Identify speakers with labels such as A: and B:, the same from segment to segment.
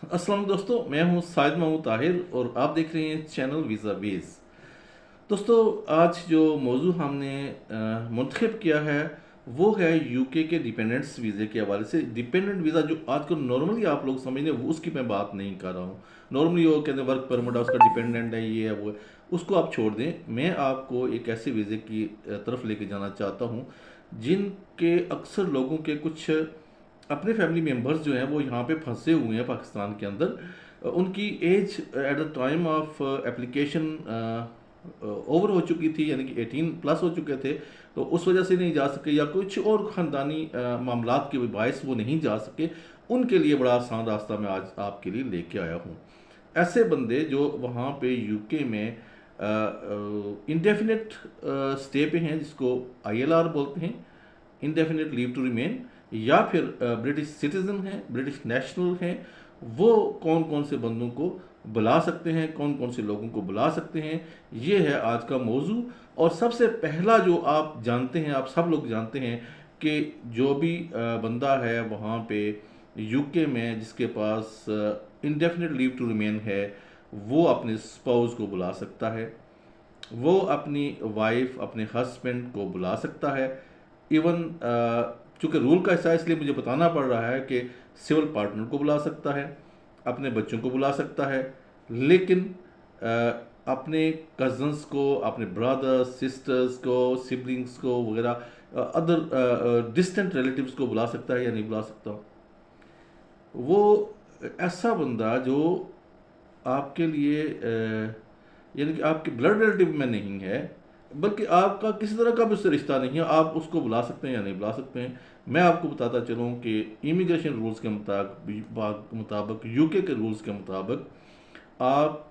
A: अस्सलाम दोस्तों, मैं हूं साइद महमूद ताहिर और आप देख रहे हैं चैनल वीज़ा वेज। दोस्तों, आज जो मौजू हमने मुंतखब किया है वो है यूके के डिपेंडेंट्स वीज़े के हवाले से। डिपेंडेंट वीज़ा जो आजकल नॉर्मली आप लोग समझते हैं वो उसकी मैं बात नहीं कर रहा हूँ। नॉर्मली वो कहते हैं वर्क परमिट है, उसका डिपेंडेंट है, ये है वो है, उसको आप छोड़ दें। मैं आपको एक ऐसे वीज़े की तरफ लेके जाना चाहता हूँ जिनके अक्सर लोगों के कुछ अपने फैमिली मेम्बर्स जो हैं वो यहाँ पे फंसे हुए हैं पाकिस्तान के अंदर। उनकी age at the time of application over हो चुकी थी, यानी कि 18 प्लस हो चुके थे, तो उस वजह से नहीं जा सके या कुछ और ख़ानदानी मामलात के बायस वो नहीं जा सके। उनके लिए बड़ा आसान रास्ता मैं आज आपके लिए लेके आया हूँ। ऐसे बंदे जो वहाँ पे यूके में इंडेफिनिट स्टे पे हैं, जिसको आईएलआर बोलते हैं, इंडेफिनिट लीव टू रिमेन, या फिर ब्रिटिश सिटीजन हैं, ब्रिटिश नेशनल हैं, वो कौन कौन से बंदों को बुला सकते हैं, कौन कौन से लोगों को बुला सकते हैं, ये है आज का मौजू। और सबसे पहला जो आप जानते हैं, आप सब लोग जानते हैं कि जो भी बंदा है वहाँ पे यूके में जिसके पास इंडेफिनिट लीव टू रिमेन है, वो अपने स्पाउस को बुला सकता है, वो अपनी वाइफ, अपने हस्बैंड को बुला सकता है। इवन चूँकि रूल का हिस्सा है इसलिए मुझे बताना पड़ रहा है कि सिविल पार्टनर को बुला सकता है, अपने बच्चों को बुला सकता है, लेकिन अपने कज़न्स को, अपने ब्रदर्स सिस्टर्स को, सिबलिंग्स को वगैरह अदर डिस्टेंट रिलेटिव्स को बुला सकता है या नहीं बुला सकता। वो ऐसा बंदा जो आपके लिए यानी कि आपके ब्लड रिलेटिव में नहीं है, बल्कि आपका किसी तरह का भी उससे रिश्ता नहीं है, आप उसको बुला सकते हैं या नहीं बुला सकते हैं। मैं आपको बताता चलूँ कि इमिग्रेशन रूल्स के मुताबिक, यूके के रूल्स के मुताबिक, आप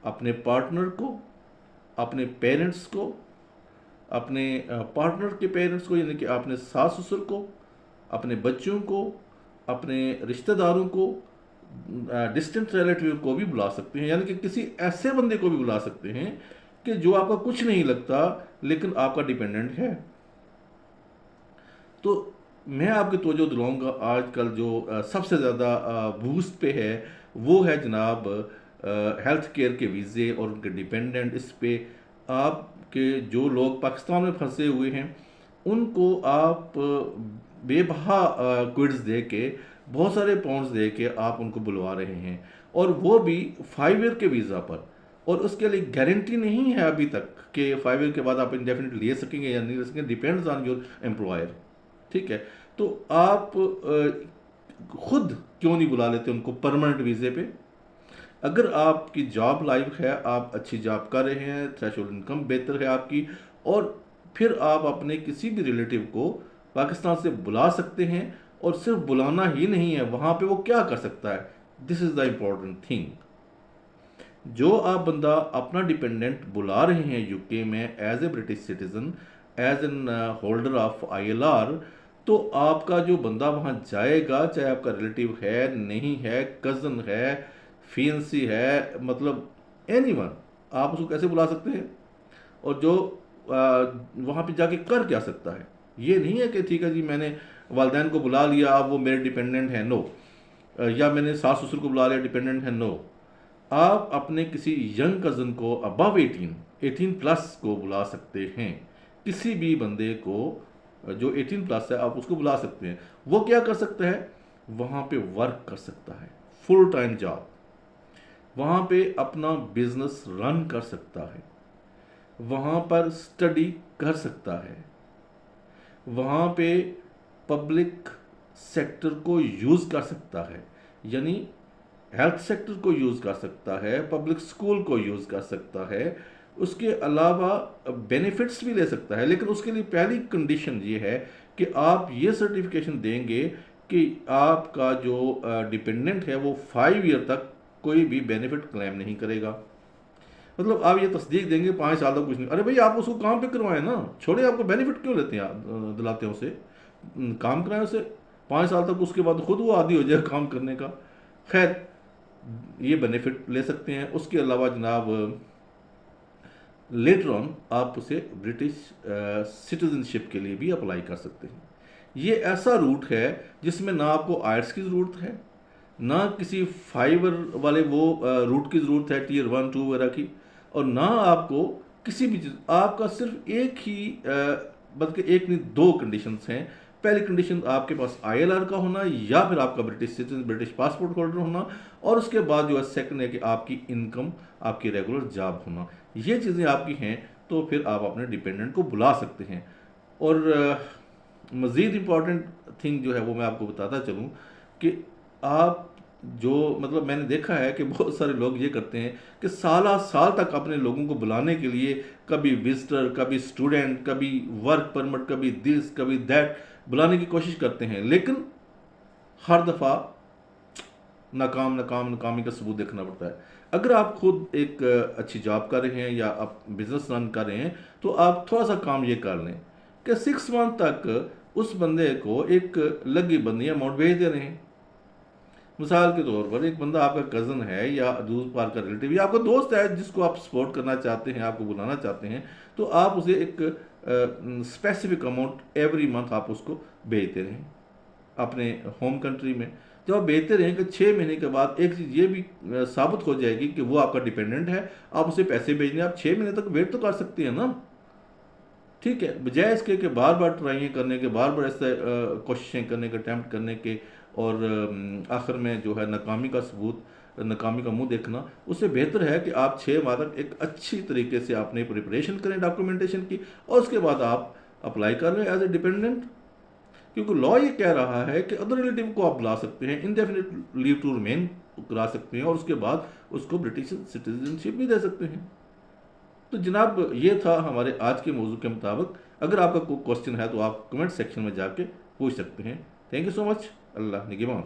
A: अपने पार्टनर को, अपने पेरेंट्स को, अपने पार्टनर के पेरेंट्स को यानी कि अपने सास ससुर को, अपने बच्चों को, अपने रिश्तेदारों को, डिस्टेंट रिलेटिव को भी बुला सकते हैं, यानी कि किसी ऐसे बंदे को भी बुला सकते हैं कि जो आपका कुछ नहीं लगता लेकिन आपका डिपेंडेंट है। तो मैं आपकी तवज्जो दिलाऊंगा, आजकल जो सबसे ज़्यादा बूस्ट पे है वो है जनाब हेल्थ केयर के वीज़े और उनके डिपेंडेंट। इस पे आपके जो लोग पाकिस्तान में फंसे हुए हैं उनको आप बेबहा क्विड्स दे के, बहुत सारे पाउंड्स दे के आप उनको बुलवा रहे हैं, और वो भी 5 ईयर के वीज़ा पर। और उसके लिए गारंटी नहीं है अभी तक कि 5 ईयर के बाद आप इंडेफिनिट ले सकेंगे या नहीं ले सकेंगे, डिपेंड्स ऑन योर एम्प्लॉयर। ठीक है, तो आप खुद क्यों नहीं बुला लेते उनको परमानेंट वीज़े पे। अगर आपकी जॉब लाइफ है, आप अच्छी जॉब कर रहे हैं, थ्रेशोल्ड इनकम बेहतर है आपकी, और फिर आप अपने किसी भी रिलेटिव को पाकिस्तान से बुला सकते हैं। और सिर्फ बुलाना ही नहीं है, वहाँ पे वो क्या कर सकता है, this is the important thing. जो आप बंदा अपना डिपेंडेंट बुला रहे हैं यूके में as a British citizen, as an holder of ILR, तो आपका जो बंदा वहाँ जाएगा, चाहे आपका रिलेटिव है, नहीं है, कज़न है, फियंसी है, मतलब एनीवन, आप उसको कैसे बुला सकते हैं। और जो वहाँ पे जाके कर क्या सकता है। ये नहीं है कि ठीक है जी मैंने वालदैन को बुला लिया अब वो मेरे डिपेंडेंट है, नो। या मैंने सास ससुर को बुला लिया डिपेंडेंट है, नो। आप अपने किसी यंग कज़न को अबव 18 प्लस को बुला सकते हैं। किसी भी बंदे को जो 18 प्लस है आप उसको बुला सकते हैं। वो क्या कर सकता है, वहाँ पे वर्क कर सकता है, फुल टाइम जॉब, वहाँ पे अपना बिजनेस रन कर सकता है, वहाँ पर स्टडी कर सकता है, वहाँ पे पब्लिक सेक्टर को यूज़ कर सकता है, यानी हेल्थ सेक्टर को यूज़ कर सकता है, पब्लिक स्कूल को यूज़ कर सकता है, उसके अलावा बेनिफिट्स भी ले सकता है। लेकिन उसके लिए पहली कंडीशन ये है कि आप ये सर्टिफिकेशन देंगे कि आपका जो डिपेंडेंट है वो 5 ईयर तक कोई भी बेनिफिट क्लेम नहीं करेगा। मतलब आप ये तस्दीक देंगे 5 साल तक कुछ नहीं। अरे भाई आप उसको काम पे करवाएं ना, छोड़े, आपको बेनिफिट क्यों लेते हैं आप, दिलाते हैं उसे, काम कराएं उसे 5 साल तक, उसके बाद खुद वो आदी हो जाए काम करने का। खैर, ये बेनिफिट ले सकते हैं। उसके अलावा जनाब लेटर ऑन आप उसे ब्रिटिश सिटीजनशिप के लिए भी अप्लाई कर सकते हैं। ये ऐसा रूट है जिसमें ना आपको आयट्स की ज़रूरत है, ना किसी फाइबर वाले वो रूट की ज़रूरत है टीयर 1 2 वगैरह की, और ना आपको किसी भी चीज़, आपका सिर्फ एक ही बल्कि एक नहीं दो कंडीशंस हैं। पहली कंडीशन आपके पास ILR का होना, या फिर आपका British citizen British passport holder होना, और उसके बाद जो है सेकंड है कि आपकी इनकम, आपकी रेगुलर जॉब होना। ये चीज़ें आपकी हैं तो फिर आप अपने डिपेंडेंट को बुला सकते हैं। और मज़ीद इम्पॉर्टेंट थिंग जो है वो मैं आपको बताता चलूँ कि आप जो मतलब मैंने देखा है कि बहुत सारे लोग ये करते हैं कि साल साल तक अपने लोगों को बुलाने के लिए कभी विजिटर, कभी स्टूडेंट, कभी वर्क परमिट, कभी दिस कभी दैट बुलाने की कोशिश करते हैं, लेकिन हर दफ़ा नाकामी का सबूत देखना पड़ता है। अगर आप खुद एक अच्छी जॉब कर रहे हैं या आप बिजनेस रन कर रहे हैं, तो आप थोड़ा सा काम ये कर लें कि 6 मंथ तक उस बंदे को एक लगी बंदी अमाउंट भेज दे रहे हैं। मिसाल के तौर पर एक बंदा आपका कज़न है या दूर पार का रिलेटिव या आपका दोस्त है जिसको आप सपोर्ट करना चाहते हैं, आपको बुलाना चाहते हैं, तो आप उसे एक स्पेसिफिक अमाउंट एवरी मंथ आप उसको भेजते रहें अपने होम कंट्री में। जब आप भेजते रहें कि 6 महीने के बाद एक चीज़ ये भी साबित हो जाएगी कि वो आपका डिपेंडेंट है, आप उसे पैसे भेजने, आप 6 महीने तक वेट तो कर सकते हैं ना। ठीक है, बजाय इसके कि बार बार ट्राई करने के, बार बार ऐसे कोशिशें करने के, अटैम्प्ट करने के, और आखिर में जो है नाकामी का सबूत, नाकामी का मुंह देखना, उससे बेहतर है कि आप 6 माह तक एक अच्छी तरीके से आपने प्रिपरेशन करें डॉक्यूमेंटेशन की, और उसके बाद आप अप्लाई कर लें एज ए डिपेंडेंट। क्योंकि लॉ ये कह रहा है कि अदर रिलेटिव को आप बुला सकते हैं, इंडेफिनिट लीव टू रिमेन करा सकते हैं, और उसके बाद उसको ब्रिटिश सिटीजनशिप भी दे सकते हैं। तो जनाब ये था हमारे आज के मौजू के मुताबिक। अगर आपका कोई क्वेश्चन है तो आप कमेंट सेक्शन में जाके पूछ सकते हैं। Thank you so much. Allah निगहबान।